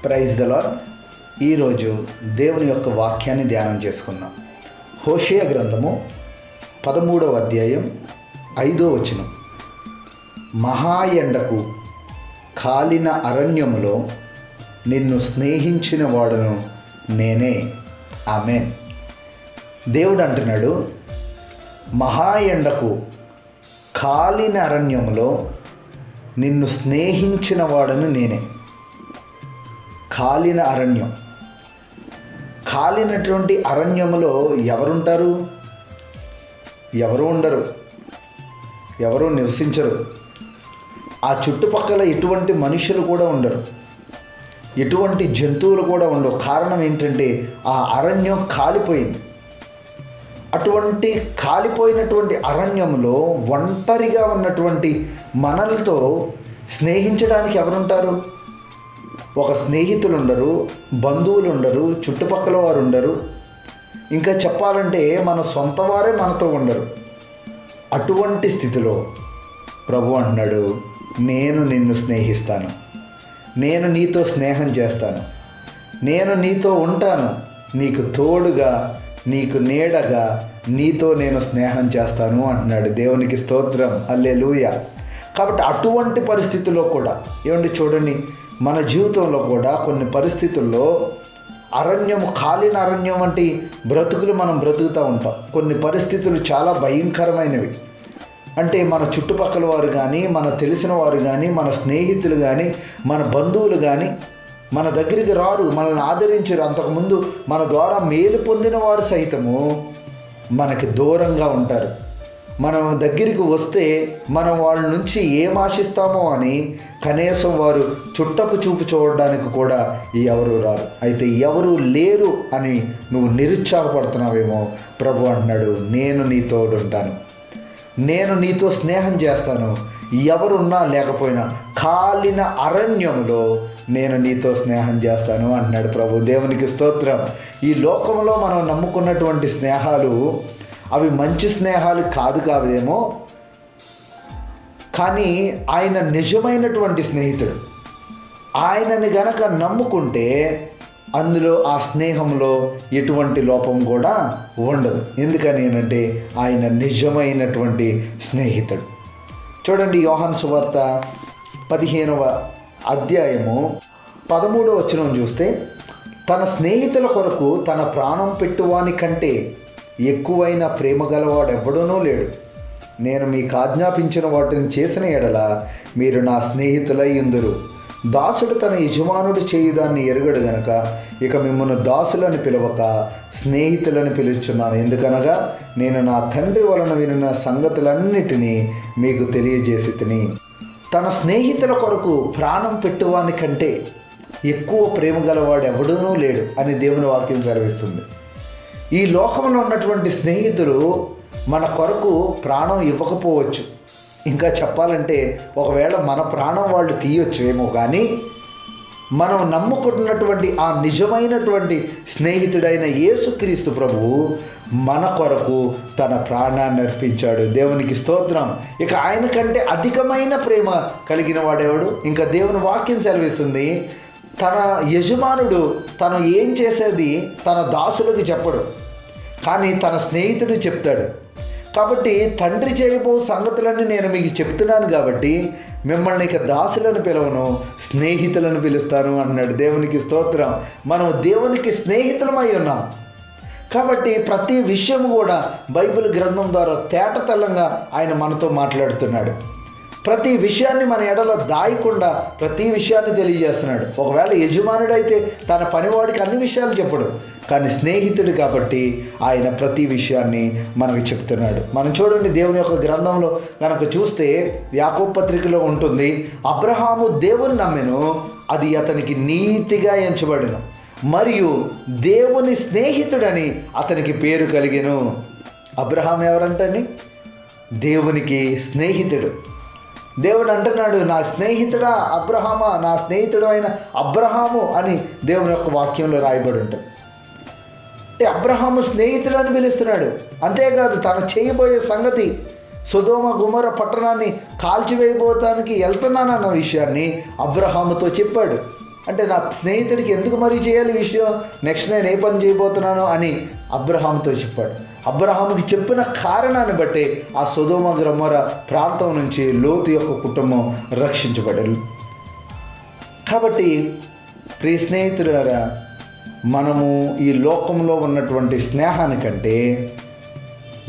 Praise the lord. ఈరోజు దేవుని యొక్క వాక్యాన్ని ధ్యానం చేసుకుందాం. హోషేయ గ్రంథము 13వ అధ్యాయం 5వ వచనం. మహా ఎండకు కాలిన అరణ్యములో నిన్ను స్నేహించిన వాడును నేనే. ఆమేన్. దేవుడు అంటున్నాడు, మహా ఎండకు కాలిన అరణ్యములో నిన్ను స్నేహించిన వాడును నేనే. కాలిన అరణ్యం, కాలినటువంటి అరణ్యములో ఎవరుంటారు? ఎవరు ఉండరు, ఎవరు నివసించరు. ఆ చుట్టుపక్కల ఎటువంటి మనుషులు కూడా ఉండరు, ఎటువంటి జంతువులు కూడా ఉండవు. కారణం ఏంటంటే ఆ అరణ్యం కాలిపోయింది. అటువంటి కాలిపోయినటువంటి అరణ్యంలో ఒంటరిగా ఉన్నటువంటి మనలతో స్నేహించడానికి ఎవరుంటారు? ఒక స్నేహితులు ఉండరు, బంధువులు ఉండరు, చుట్టుపక్కల వారు ఉండరు. ఇంకా చెప్పాలంటే మన సొంత వారే మనతో ఉండరు. అటువంటి స్థితిలో ప్రభు అంటున్నాడు, నేను నిన్ను స్నేహిస్తాను, నేను నీతో స్నేహం చేస్తాను, నేను నీతో ఉంటాను, నీకు తోడుగా, నీకు నీడగా, నీతో నేను స్నేహం చేస్తాను అంటున్నాడు. దేవునికి స్తోత్రం, హల్లెలూయా. కాబట్టి అటువంటి పరిస్థితుల్లో కూడా ఏమండి, చూడండి, మన జీవితంలో కూడా కొన్ని పరిస్థితుల్లో అరణ్యము, కాలిన అరణ్యం వంటి బ్రతుకులు మనం బ్రతుకుతూ ఉంటాం. కొన్ని పరిస్థితులు చాలా భయంకరమైనవి. అంటే మన చుట్టుపక్కల వారు కానీ, మన తెలిసిన వారు కానీ, మన స్నేహితులు కానీ, మన బంధువులు కానీ మన దగ్గరికి రారు, మనల్ని ఆదరించరు. అంతకుముందు మన ద్వారా మేలు పొందిన వారు సైతము మనకి దూరంగా ఉంటారు. మనం దగ్గరికి వస్తే మనం వాళ్ళ నుంచి ఏం ఆశిస్తామో అని కనీసం వారు చుట్టపు చూపు చూడడానికి కూడా ఎవరు రారు. అయితే ఎవరు లేరు అని నువ్వు నిరుత్సాహపడుతున్నావేమో, ప్రభు అంటున్నాడు, నేను నీతో ఉంటాను, నేను నీతో స్నేహం చేస్తాను. ఎవరున్నా లేకపోయినా కాలిన అరణ్యంలో నేను నీతో స్నేహం చేస్తాను అంటున్నాడు ప్రభు. దేవునికి స్తోత్రం. ఈ లోకంలో మనం నమ్ముకున్నటువంటి స్నేహాలు అవి మంచి స్నేహాలు కాదేమో, కానీ ఆయన నిజమైనటువంటి స్నేహితుడు. ఆయనని గనక నమ్ముకుంటే అందులో, ఆ స్నేహంలో ఎటువంటి లోపం కూడా ఉండదు. ఎందుకని అంటే ఆయన నిజమైనటువంటి స్నేహితుడు. చూడండి, యోహాను సువార్త 15వ అధ్యాయము 13వ వచనం చూస్తే, తన స్నేహితుల కొరకు తన ప్రాణం పెట్టువాని కంటే ఎక్కువైన ప్రేమ గలవాడెవ్వడూనూ లేడు. నేను మీకు ఆజ్ఞాపించిన వాటిని చేసిన ఎడల మీరు నా స్నేహితులై ఉందురు. దాసుడు తన యజమానుడు చేయుదాన్ని ఎరుగడు గనక ఇక మిమ్మల్ని దాసులని పిలవక స్నేహితులని పిలుస్తున్నాను. ఎందుకనగా నేను నా తండ్రి వలన వినిన సంగతులన్నిటినీ మీకు తెలియజేసి తిని. తన స్నేహితుల కొరకు ప్రాణం పెట్టువాని కంటే ఎక్కువ ప్రేమ గలవాడు ఎవడూనూ లేడు అని దేవుని వాక్యం సెలవిస్తుంది. ఈ లోకంలో ఉన్నటువంటి స్నేహితులు మన కొరకు ప్రాణం ఇవ్వకపోవచ్చు. ఇంకా చెప్పాలంటే ఒకవేళ మన ప్రాణం వాళ్ళు తీయొచ్చు ఏమో, కానీ మనం నమ్ముకుంటున్నటువంటి ఆ నిజమైనటువంటి స్నేహితుడైన యేసుక్రీస్తు ప్రభువు మన కొరకు తన ప్రాణాన్ని అర్పించాడు. దేవునికి స్తోత్రం. ఇక ఆయన కంటే అధికమైన ప్రేమ కలిగిన వాడేవాడు? ఇంకా దేవుని వాక్యం సెలవిస్తుంది, తన యజమానుడు తను ఏం చేసేది తన దాసులకు చెప్పడు, కానీ తన స్నేహితుడు చెప్తాడు. కాబట్టి తండ్రి చేయబో సంగతులన్నీ నేను మీకు చెప్తున్నాను కాబట్టి మిమ్మల్ని ఇక దాసులను పిలవను, స్నేహితులను పిలుస్తాను అన్నాడు. దేవునికి స్తోత్రం. మనం దేవునికి స్నేహితులమై ఉన్నాం కాబట్టి ప్రతి విషయం కూడా బైబిల్ గ్రంథం ద్వారా తేటతెల్లంగా ఆయన మనతో మాట్లాడుతున్నాడు. ప్రతి విషయాన్ని మన ఎడల దాయకుండా ప్రతి విషయాన్ని తెలియజేస్తున్నాడు. ఒకవేళ యజమానుడైతే తన పనివాడికి అన్ని విషయాలు చెప్పడు, కానీ స్నేహితుడు కాబట్టి ఆయన ప్రతి విషయాన్ని మనకి చెప్తున్నాడు. మనం చూడండి, దేవుని యొక్క గ్రంథంలో కనుక చూస్తే యాకోబు పత్రికలో ఉంటుంది, అబ్రహాము దేవుని నమ్మెను, అది అతనికి నీతిగా ఎంచబడెను, మరియు దేవుని స్నేహితుడని అతనికి పేరు కలిగెను. అబ్రహాం ఎవరంటండి? దేవునికి స్నేహితుడు. దేవుడు అంటున్నాడు, నా స్నేహితుడా అబ్రహామా, నా స్నేహితుడు అయిన అబ్రహాము అని దేవుని యొక్క వాక్యంలో రాయబడి ఉంటుంది. అంటే అబ్రహాము స్నేహితుడు అని పిలుస్తున్నాడు. అంతేకాదు, తను చేయబోయే సంగతి సొదొమ గొమొర్రా పట్టణాన్ని కాల్చివేయబోతానికి వెళ్తున్నానన్న విషయాన్ని అబ్రహాముతో చెప్పాడు. అంటే నా స్నేహితుడికి ఎందుకు మరీ చేయాలి ఈ విషయం, నెక్స్ట్ నేను ఏ పని చేయబోతున్నాను అని అబ్రహాముతో చెప్పాడు. అబ్రహాముకి చెప్పిన కారణాన్ని బట్టి ఆ సొదొమ గొమొర్రా ప్రాంతం నుంచి లోతు యొక్క కుటుంబం రక్షించబడారు. కాబట్టి ప్రియ స్నేహితులారా, మనము ఈ లోకంలో ఉన్నటువంటి స్నేహానికంటే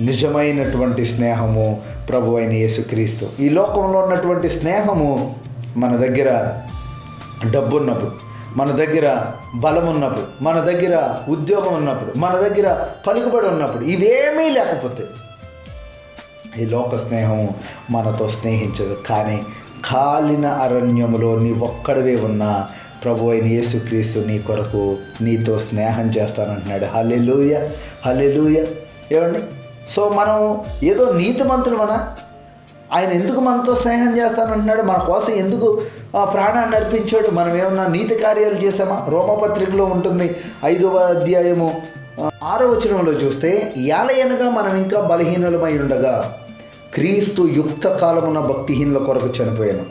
నిజమైనటువంటి స్నేహము ప్రభు అయిన యేసుక్రీస్తు. ఈ లోకంలో ఉన్నటువంటి స్నేహము మన దగ్గర డబ్బు ఉన్నప్పుడు, మన దగ్గర బలం ఉన్నప్పుడు, మన దగ్గర ఉద్యోగం ఉన్నప్పుడు, మన దగ్గర పలుకుబడి ఉన్నప్పుడు, ఇవేమీ లేకపోతే ఈ లోక స్నేహము మనతో స్నేహించదు. కానీ కాలిన అరణ్యములో నీ ఒక్కడివే ఉన్నా ప్రభు అయిన యేసుక్రీస్తు నీ కొరకు నీతో స్నేహం చేస్తానంటున్నాడు. హల్లెలూయా, హల్లెలూయా. ఏమండి, సో మనం ఏదో నీతిమంతులమనా? ఆయన ఎందుకు మనతో స్నేహం చేస్తానంటున్నాడు? మన కోసం ఎందుకు ప్రాణాన్ని అర్పించాడు? మనం ఏమన్నా నీతి కార్యాలు చేసామా? రోమపత్రికలో ఉంటుంది 5వ అధ్యాయము 6వ వచనంలో చూస్తే, యాలయనగా మనం ఇంకా బలహీనులమై ఉండగా క్రీస్తు యుక్త కాలమున భక్తిహీనుల కొరకు చనిపోయాను.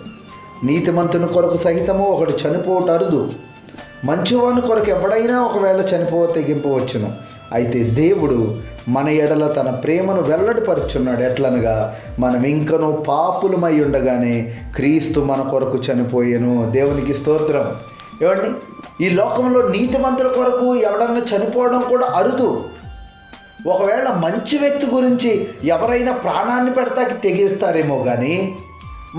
నీతిమంతుని కొరకు సహితము ఒకడు చనిపోవట అరుదు, మంచివాని కొరకు ఎవడైనా ఒకవేళ తెగింపవచ్చును. అయితే దేవుడు మన ఎడల తన ప్రేమను వెల్లడిపరుచున్నాడు. ఎట్లనగా మనం ఇంకనూ పాపులమై ఉండగానే క్రీస్తు మన కొరకు చనిపోయాను. దేవునికి స్తోత్రం. ఏమండి, ఈ లోకంలో నీతిమంతుల కొరకు ఎవడన్నా చనిపోవడం కూడా అరుదు. ఒకవేళ మంచి వ్యక్తి గురించి ఎవరైనా ప్రాణాన్ని పెడతాకి తెగిస్తారేమో, కానీ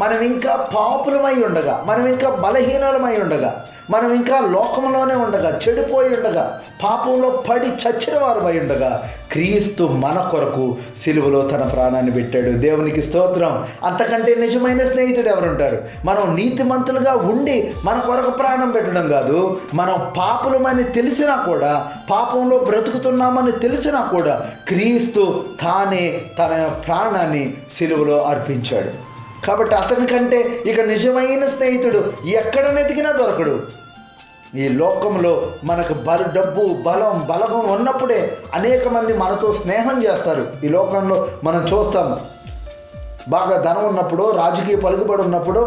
మనం ఇంకా పాపులమై ఉండగా, మనం ఇంకా బలహీనులమై ఉండగా, మనం ఇంకా లోకంలోనే ఉండగా, చెడిపోయి ఉండగా, పాపంలో పడి చచ్చిన వారమై ఉండగా క్రీస్తు మన కొరకు సిలువలో తన ప్రాణాన్ని పెట్టాడు. దేవునికి స్తోత్రం. అంతకంటే నిజమైన స్నేహితుడు ఎవరుంటారు? మనం నీతిమంతులుగా ఉండి మన కొరకు ప్రాణం పెట్టడం కాదు, మనం పాపులమని తెలిసినా కూడా, పాపంలో బ్రతుకుతున్నామని తెలిసినా కూడా క్రీస్తు తానే తన ప్రాణాన్ని సిలువలో అర్పించాడు. కాబట్టి అతని కంటే ఇక నిజమైన స్నేహితుడు ఎక్కడ వెతికినా దొరకడు. ఈ లోకంలో మనకు డబ్బు, బలగం ఉన్నప్పుడే అనేక మంది మనతో స్నేహం చేస్తారు. ఈ లోకంలో మనం చూస్తాం, బాగా ధనం ఉన్నప్పుడు, రాజకీయ పలుకుబడి ఉన్నప్పుడు,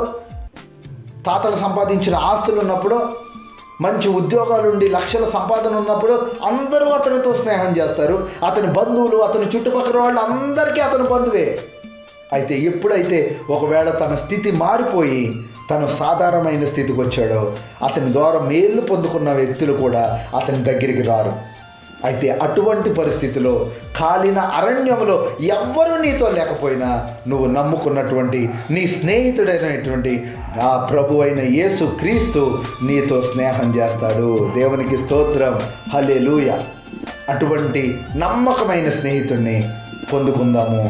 తాతలు సంపాదించిన ఆస్తులు ఉన్నప్పుడు, మంచి ఉద్యోగాలుండి లక్షల సంపాదన ఉన్నప్పుడు అందరూ అతనితో స్నేహం చేస్తారు. అతని బంధువులు, అతని చుట్టుపక్కల వాళ్ళు అందరికీ అతని బంధువే. అయితే ఎప్పుడైతే ఒకవేళ తన స్థితి మారిపోయి తను సాధారణమైన స్థితికి వచ్చాడో, అతని ద్వారా మేలు పొందుకున్న వ్యక్తులు కూడా అతని దగ్గరికి రారు. అయితే అటువంటి పరిస్థితిలో కాలిన అరణ్యంలో ఎవ్వరూ నీతో లేకపోయినా నువ్వు నమ్ముకున్నటువంటి నీ స్నేహితుడైనటువంటి ఆ ప్రభు అయిన యేసు క్రీస్తు నీతో స్నేహం చేస్తాడు. దేవునికి స్తోత్రం. హల్లెలూయా. అటువంటి నమ్మకమైన స్నేహితుడిని పొందుకుందాము.